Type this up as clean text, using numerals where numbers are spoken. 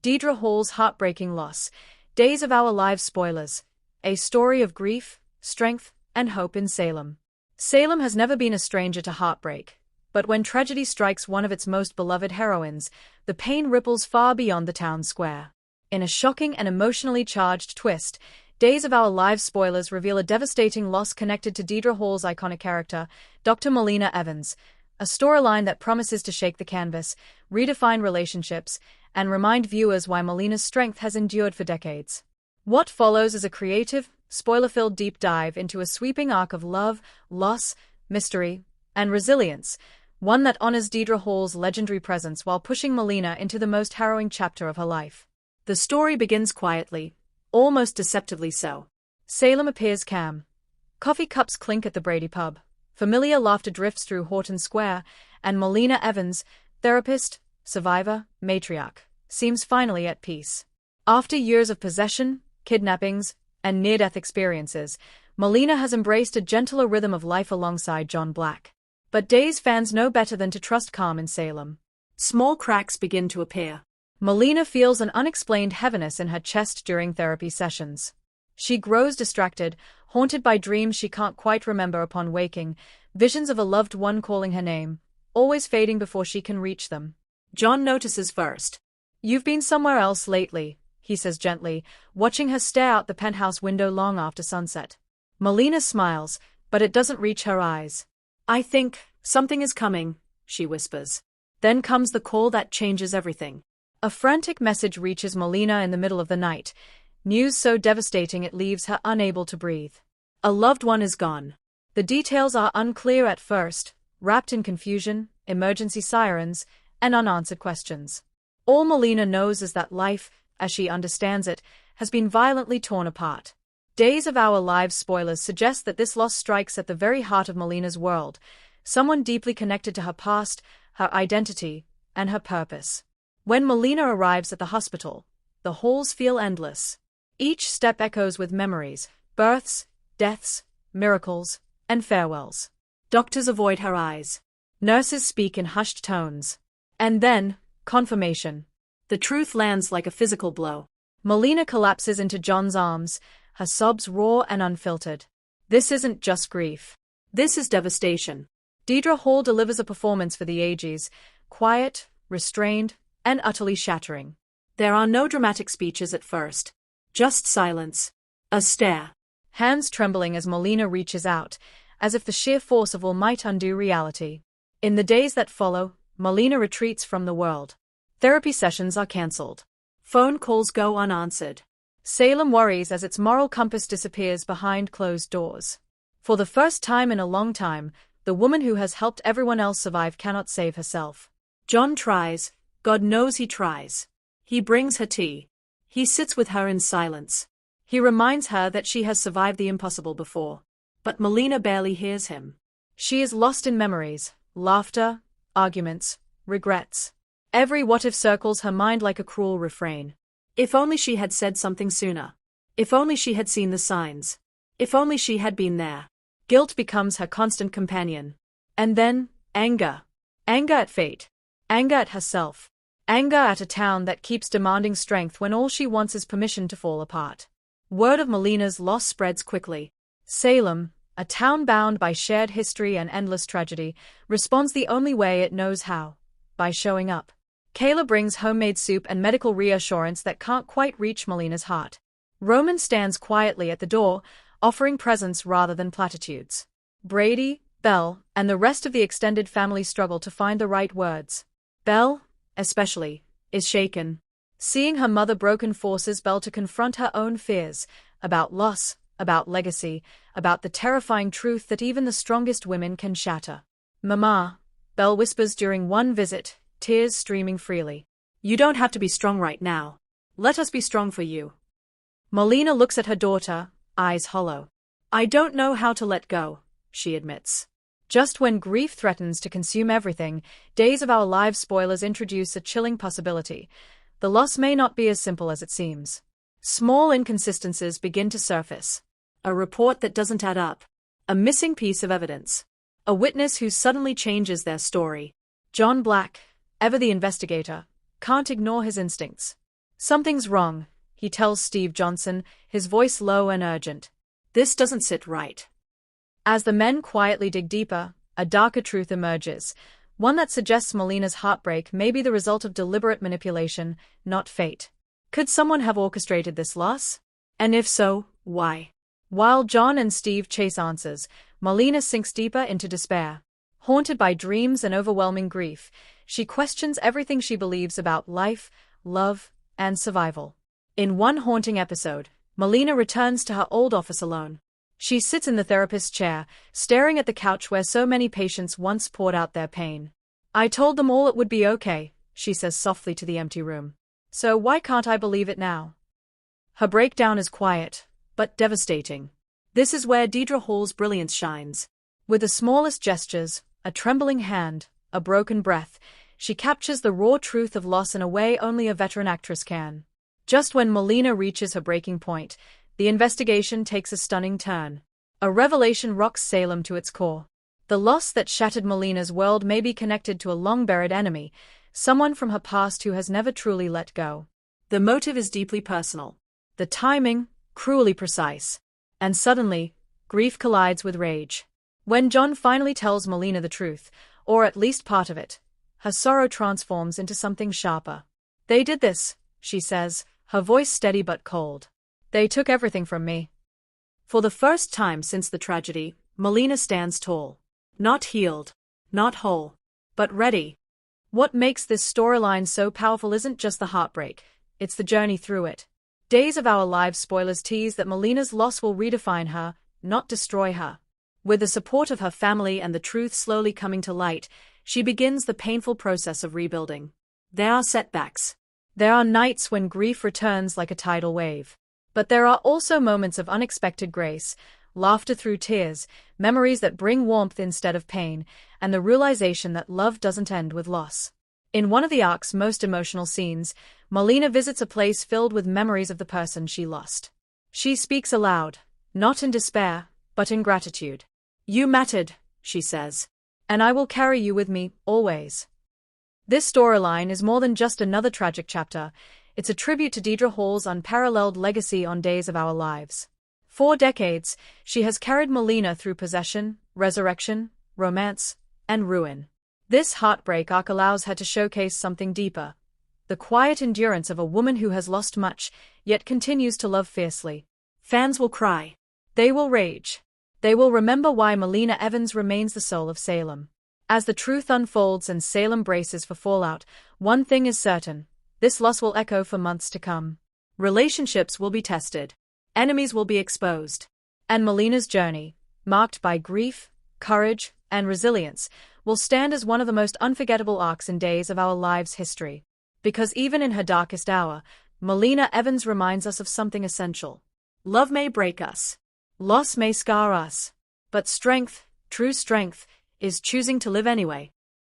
Deidre Hall's heartbreaking loss. Days of Our Lives spoilers. A story of grief, strength, and hope in Salem. Salem has never been a stranger to heartbreak, but when tragedy strikes one of its most beloved heroines, the pain ripples far beyond the town square. In a shocking and emotionally charged twist, Days of Our Lives spoilers reveal a devastating loss connected to Deidre Hall's iconic character, Dr. Melina Evans, a storyline that promises to shake the canvas, redefine relationships, and remind viewers why Melina's strength has endured for decades. What follows is a creative, spoiler-filled deep dive into a sweeping arc of love, loss, mystery, and resilience, one that honors Deidre Hall's legendary presence while pushing Melina into the most harrowing chapter of her life. The story begins quietly, almost deceptively so. Salem appears calm. Coffee cups clink at the Brady pub. Familiar laughter drifts through Horton Square, and Melina Evans, therapist, survivor, matriarch, seems finally at peace. After years of possession, kidnappings, and near-death experiences, Melina has embraced a gentler rhythm of life alongside John Black. But Days fans know better than to trust calm in Salem. Small cracks begin to appear. Melina feels an unexplained heaviness in her chest during therapy sessions. She grows distracted, haunted by dreams she can't quite remember upon waking, visions of a loved one calling her name, always fading before she can reach them. John notices first. "You've been somewhere else lately," he says gently, watching her stare out the penthouse window long after sunset. Melina smiles, but it doesn't reach her eyes. "I think something is coming," she whispers. Then comes the call that changes everything. A frantic message reaches Melina in the middle of the night, news so devastating it leaves her unable to breathe. A loved one is gone. The details are unclear at first, wrapped in confusion, emergency sirens, and unanswered questions. All Melina knows is that life, as she understands it, has been violently torn apart. Days of Our Lives spoilers suggest that this loss strikes at the very heart of Melina's world, someone deeply connected to her past, her identity, and her purpose. When Melina arrives at the hospital, the halls feel endless. Each step echoes with memories, births, deaths, miracles, and farewells. Doctors avoid her eyes. Nurses speak in hushed tones. And then, confirmation. The truth lands like a physical blow. Melina collapses into John's arms, her sobs raw and unfiltered. This isn't just grief. This is devastation. Deidre Hall delivers a performance for the ages, quiet, restrained, and utterly shattering. There are no dramatic speeches at first. Just silence. A stare. Hands trembling as Melina reaches out, as if the sheer force of will might undo reality. In the days that follow, Melina retreats from the world. Therapy sessions are cancelled. Phone calls go unanswered. Salem worries as its moral compass disappears behind closed doors. For the first time in a long time, the woman who has helped everyone else survive cannot save herself. John tries. God knows he tries. He brings her tea. He sits with her in silence. He reminds her that she has survived the impossible before. But Melina barely hears him. She is lost in memories, laughter, arguments, regrets. Every what-if circles her mind like a cruel refrain. If only she had said something sooner. If only she had seen the signs. If only she had been there. Guilt becomes her constant companion. And then, anger. Anger at fate. Anger at herself. Anger at a town that keeps demanding strength when all she wants is permission to fall apart. Word of Melina's loss spreads quickly. Salem, a town bound by shared history and endless tragedy, responds the only way it knows how: by showing up. Kayla brings homemade soup and medical reassurance that can't quite reach Melina's heart. Roman stands quietly at the door, offering presents rather than platitudes. Brady, Belle, and the rest of the extended family struggle to find the right words. Belle, especially, is shaken. Seeing her mother broken forces Belle to confront her own fears, about loss, about legacy, about the terrifying truth that even the strongest women can shatter. "Mama," Belle whispers during one visit, tears streaming freely. "You don't have to be strong right now. Let us be strong for you." Melina looks at her daughter, eyes hollow. "I don't know how to let go," she admits. Just when grief threatens to consume everything, Days of Our Lives spoilers introduce a chilling possibility. The loss may not be as simple as it seems. Small inconsistencies begin to surface. A report that doesn't add up. A missing piece of evidence. A witness who suddenly changes their story. John Black, ever the investigator, can't ignore his instincts. Something's wrong, he tells Steve Johnson, his voice low and urgent. This doesn't sit right. As the men quietly dig deeper, a darker truth emerges, one that suggests Melina's heartbreak may be the result of deliberate manipulation, not fate. Could someone have orchestrated this loss? And if so, why? While John and Steve chase answers, Melina sinks deeper into despair. Haunted by dreams and overwhelming grief, she questions everything she believes about life, love, and survival. In one haunting episode, Melina returns to her old office alone. She sits in the therapist's chair, staring at the couch where so many patients once poured out their pain. I told them all it would be okay, she says softly to the empty room. So why can't I believe it now? Her breakdown is quiet, but devastating. This is where Deidre Hall's brilliance shines. With the smallest gestures, a trembling hand, a broken breath, she captures the raw truth of loss in a way only a veteran actress can. Just when Melina reaches her breaking point, the investigation takes a stunning turn. A revelation rocks Salem to its core. The loss that shattered Melina's world may be connected to a long-buried enemy, someone from her past who has never truly let go. The motive is deeply personal. The timing, cruelly precise. And suddenly, grief collides with rage. When John finally tells Melina the truth, or at least part of it, her sorrow transforms into something sharper. They did this, she says, her voice steady but cold. They took everything from me. For the first time since the tragedy, Melina stands tall. Not healed, not whole, but ready. What makes this storyline so powerful isn't just the heartbreak, it's the journey through it. Days of Our Lives spoilers tease that Melina's loss will redefine her, not destroy her. With the support of her family and the truth slowly coming to light, she begins the painful process of rebuilding. There are setbacks. There are nights when grief returns like a tidal wave. But there are also moments of unexpected grace, laughter through tears, memories that bring warmth instead of pain, and the realization that love doesn't end with loss. In one of the arc's most emotional scenes, Melina visits a place filled with memories of the person she lost. She speaks aloud, not in despair, but in gratitude. You mattered, she says. And I will carry you with me, always. This storyline is more than just another tragic chapter. It's a tribute to Deidre Hall's unparalleled legacy on Days of Our Lives. For decades, she has carried Melina through possession, resurrection, romance, and ruin. This heartbreak arc allows her to showcase something deeper. The quiet endurance of a woman who has lost much, yet continues to love fiercely. Fans will cry. They will rage. They will remember why Melina Evans remains the soul of Salem. As the truth unfolds and Salem braces for fallout, one thing is certain. This loss will echo for months to come. Relationships will be tested. Enemies will be exposed. And Melina's journey, marked by grief, courage, and resilience, will stand as one of the most unforgettable arcs in Days of Our Lives history. Because even in her darkest hour, Melina Evans reminds us of something essential. Love may break us. Loss may scar us. But strength, true strength, is choosing to live anyway.